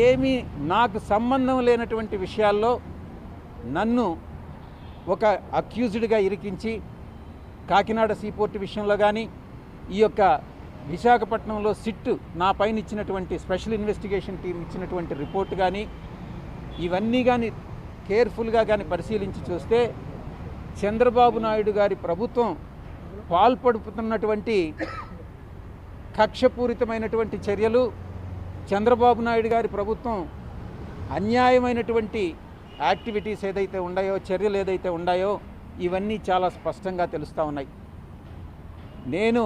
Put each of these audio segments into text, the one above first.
ఏమీ నాకు సంబంధం లేనటువంటి విషయాల్లో నన్ను ఒక అక్యూజ్డ్గా ఇరికించి కాకినాడ సీపోర్ట్ విషయంలో కానీ ఈ యొక్క విశాఖపట్నంలో సిట్ నా పైన ఇచ్చినటువంటి స్పెషల్ ఇన్వెస్టిగేషన్ టీం ఇచ్చినటువంటి రిపోర్ట్ కానీ ఇవన్నీ కానీ కేర్ఫుల్గా కానీ పరిశీలించి చూస్తే చంద్రబాబు నాయుడు గారి ప్రభుత్వం పాల్పడుతున్నటువంటి కక్షపూరితమైనటువంటి చర్యలు, చంద్రబాబు నాయుడు గారి ప్రభుత్వం అన్యాయమైనటువంటి యాక్టివిటీస్ ఏదైతే ఉన్నాయో, చర్యలు ఏదైతే ఉన్నాయో ఇవన్నీ చాలా స్పష్టంగా తెలుస్తూ ఉన్నాయి. నేను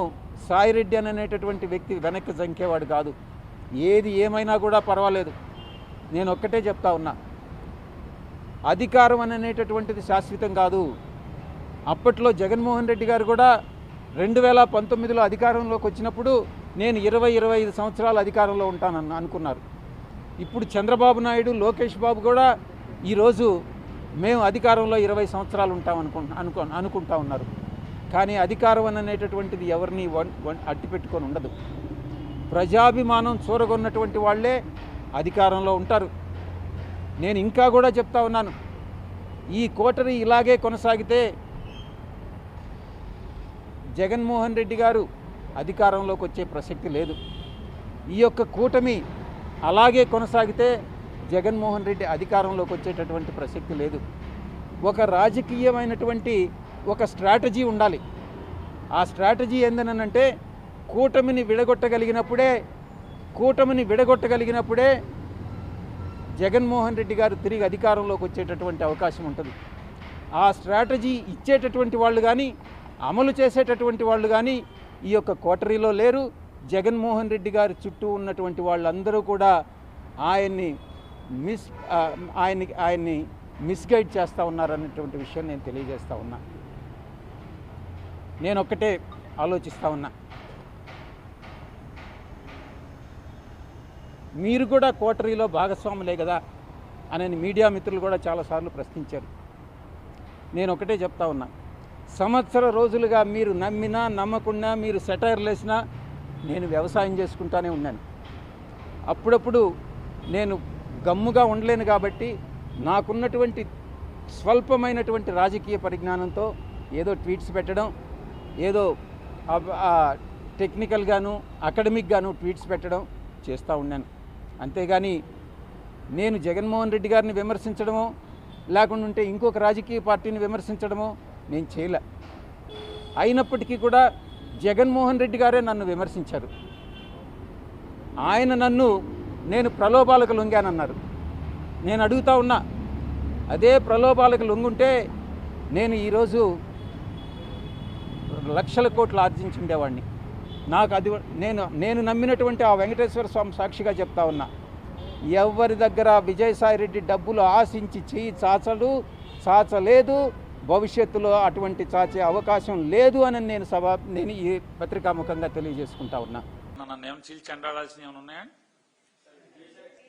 సాయిరెడ్డి అనేటటువంటి వ్యక్తి వెనక్కి జంకేవాడు కాదు. ఏది ఏమైనా కూడా పర్వాలేదు. నేను ఒక్కటే చెప్తా ఉన్నా, అధికారం అనేటటువంటిది శాశ్వతం కాదు. అప్పట్లో జగన్మోహన్ రెడ్డి గారు కూడా 2019లో అధికారంలోకి వచ్చినప్పుడు నేను 20-25 సంవత్సరాలు అధికారంలో ఉంటానని అనుకున్నారు. ఇప్పుడు చంద్రబాబు నాయుడు, లోకేష్ బాబు కూడా ఈరోజు మేము అధికారంలో 20 సంవత్సరాలు ఉంటాం అనుకుంటా ఉన్నారు. కానీ అధికారం అనేటటువంటిది ఎవరిని అట్టిపెట్టుకొని ఉండదు. ప్రజాభిమానం చూరగొన్నటువంటి వాళ్ళే అధికారంలో ఉంటారు. నేను ఇంకా కూడా చెప్తా ఉన్నాను, ఈ కోటరీ ఇలాగే కొనసాగితే జగన్మోహన్ రెడ్డి గారు అధికారంలోకి వచ్చే ప్రసక్తి లేదు. ఈ యొక్క కూటమి అలాగే కొనసాగితే జగన్మోహన్ రెడ్డి అధికారంలోకి వచ్చేటటువంటి ప్రసక్తి లేదు. ఒక రాజకీయమైనటువంటి ఒక స్ట్రాటజీ ఉండాలి. ఆ స్ట్రాటజీ ఏందనంటే కూటమిని విడగొట్టగలిగినప్పుడే జగన్మోహన్ రెడ్డి గారు తిరిగి అధికారంలోకి వచ్చేటటువంటి అవకాశం ఉంటుంది. ఆ స్ట్రాటజీ ఇచ్చేటటువంటి వాళ్ళు కానీ, అమలు చేసేటటువంటి వాళ్ళు కానీ ఈ యొక్క కోటరీలో లేరు. జగన్మోహన్ రెడ్డి గారి చుట్టూ ఉన్నటువంటి వాళ్ళందరూ కూడా ఆయన్ని మిస్గైడ్ చేస్తూ ఉన్నారనేటువంటి విషయం నేను తెలియజేస్తూ ఉన్నా. నేను ఒక్కటే ఆలోచిస్తూ ఉన్నా, మీరు కూడా కోటరీలో భాగస్వాములే కదా అని మీడియా మిత్రులు కూడా చాలాసార్లు ప్రశ్నించారు. నేను ఒకటే చెప్తా ఉన్నా, సంవత్సర రోజులుగా మీరు నమ్మినా నమ్మకుండా, మీరు సెటైర్లు వేసినా నేను వ్యవసాయం చేసుకుంటానే ఉన్నాను. అప్పుడప్పుడు నేను గమ్ముగా ఉండలేను కాబట్టి నాకున్నటువంటి స్వల్పమైనటువంటి రాజకీయ పరిజ్ఞానంతో ఏదో ట్వీట్స్ పెట్టడం, ఏదో టెక్నికల్గాను అకాడమిక్గాను ట్వీట్స్ పెట్టడం చేస్తూ ఉన్నాను. అంతేగాని నేను జగన్మోహన్ రెడ్డి గారిని విమర్శించడమో లేకుంటే ఇంకొక రాజకీయ పార్టీని విమర్శించడమో నేను చేయలే. అయినప్పటికీ కూడా జగన్మోహన్ రెడ్డి గారే నన్ను విమర్శించారు. నేను ప్రలోభాలకు లొంగానన్నారు. నేను అడుగుతా ఉన్నా, అదే ప్రలోభాలకు లొంగుంటే నేను ఈరోజు లక్షల కోట్లు ఆర్జించుండేవాడిని. నాకు అది నేను నమ్మినటువంటి ఆ వెంకటేశ్వర స్వామి సాక్షిగా చెప్తా ఉన్నా, ఎవరి దగ్గర విజయసాయిరెడ్డి డబ్బులు ఆశించి చేయి చాచలేదు, భవిష్యత్తులో అటువంటి చాచే అవకాశం లేదు అని నేను ఈ పత్రికాముఖంగా తెలియజేసుకుంటా ఉన్నా. నన్ను ఏమైనా చీల్చి చెండాడాల్సినవి ఏమైనా ఉన్నాయా?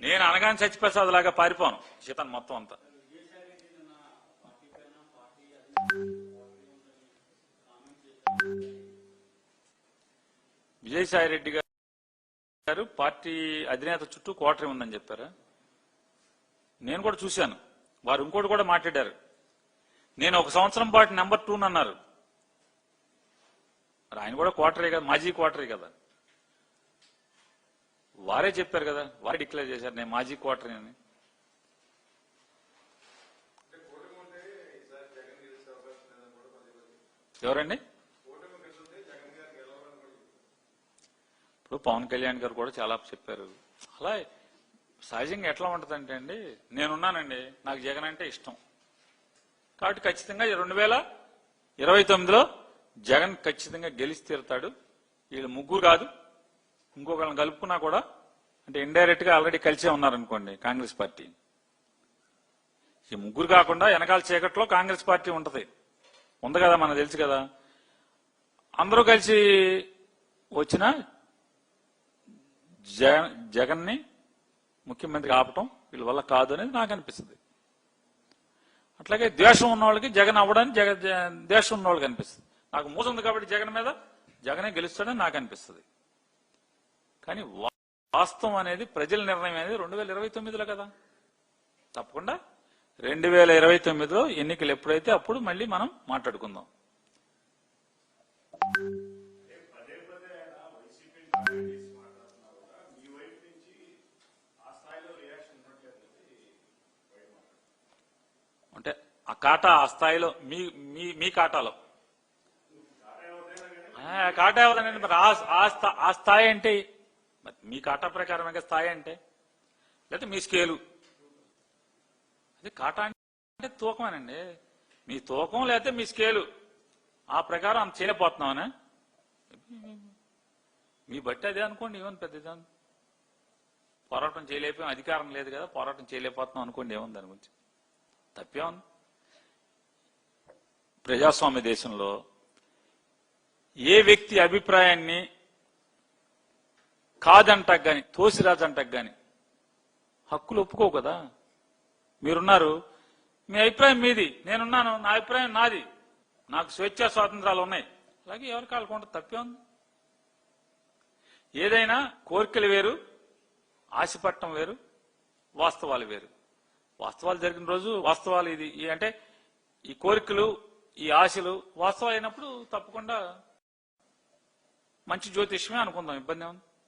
నేను అనగానే చచ్చిప్రసాద్ లాగా పారిపోను సీతను మొత్తం అంతా. విజయసాయిరెడ్డి గారు పార్టీ అధినేత చుట్టూ కోటరీ ఉందని చెప్పారా? నేను కూడా చూశాను. వారు ఇంకోటి కూడా మాట్లాడారు, నేను 1 సంవత్సరం పాటు నెంబర్ 2 అన్నారు. ఆయన కూడా కోటరీ కదా, మాజీ కోటరీ కదా. వారే చెప్పారు కదా, వారే డిక్లేర్ చేశారు నేను మాజీ కోటరీ అని. ఎవరండి? ఇప్పుడు పవన్ కళ్యాణ్ గారు కూడా చాలా చెప్పారు. అలా సహజంగా ఎట్లా ఉంటుందంటే అండి, నేనున్నానండి, నాకు జగన్ అంటే ఇష్టం కాబట్టి ఖచ్చితంగా 2029లో జగన్ ఖచ్చితంగా గెలిచి తీరుతాడు. వీళ్ళు ముగ్గురు కాదు, ఇంకొకళ్ళని కలుపుకున్నా కూడా, అంటే ఇండైరెక్ట్ గా ఆల్రెడీ కలిసే ఉన్నారనుకోండి కాంగ్రెస్ పార్టీ. ఈ ముగ్గురు కాకుండా వెనకాల చీకట్లో కాంగ్రెస్ పార్టీ ఉంది కదా, మనకు తెలుసు కదా. అందరూ కలిసి వచ్చిన జగన్ని ముఖ్యమంత్రి ఆపటం వీళ్ళ వల్ల కాదు అనేది నాకు అనిపిస్తుంది. అట్లాగే ద్వేషం ఉన్న వాళ్ళకి జగన్ అవ్వడానికి ద్వేషం ఉన్న వాళ్ళకి అనిపిస్తుంది. నాకు మోసం ఉంది కాబట్టి జగన్ మీద, జగనే గెలుస్తాడని నాకు అనిపిస్తుంది. కానీ వాస్తవం అనేది ప్రజల నిర్ణయం అనేది 2029లో కదా. తప్పకుండా 2029లో ఎన్నికలు ఎప్పుడైతే అప్పుడు మళ్ళీ మనం మాట్లాడుకుందాం. అంటే ఆ కాటా ఆ స్థాయిలో మీ కాటాలో కాటా ఎవరండి మరి ఆ స్థాయి అంటే మరి మీ కాటా ప్రకారమే స్థాయి అంటే, లేకపోతే మీ స్కేలు అదే కాటా అంటే తూకమేనండి. మీ తూకం లేకపోతే మీ స్కేలు ఆ ప్రకారం అంత చేయలేకపోతున్నామనే మీ బట్టి అదే అనుకోండి. ఏమని పెద్ద పోరాటం చేయలేకపోయాం, అధికారం లేదు కదా పోరాటం చేయలేకపోతున్నాం అనుకోండి. ఏముంది దాని గురించి తప్పేముంది? ప్రజాస్వామ్య దేశంలో ఏ వ్యక్తి అభిప్రాయాన్ని కాదంటకు గాని తోసిరాజంటకు గాని హక్కులు ఒప్పుకోవు కదా. మీరున్నారు, మీ అభిప్రాయం మీది, నేనున్నాను, నా అభిప్రాయం నాది, నాకు స్వేచ్ఛా స్వాతంత్రాలు ఉన్నాయి. అలాగే ఎవరికి కాలుకుంటే తప్పే ఉంది. ఏదైనా కోరికలు వేరు, ఆశపట్టం వేరు, వాస్తవాలు వేరు. వాస్తవాలు జరిగిన రోజు వాస్తవాలు ఇది అంటే ఈ కోరికలు ఈ ఆశలు వాస్తవాలు అయినప్పుడు తప్పకుండా మంచి జ్యోతిష్యమే అనుకుందాం. ఇబ్బంది ఏముంది?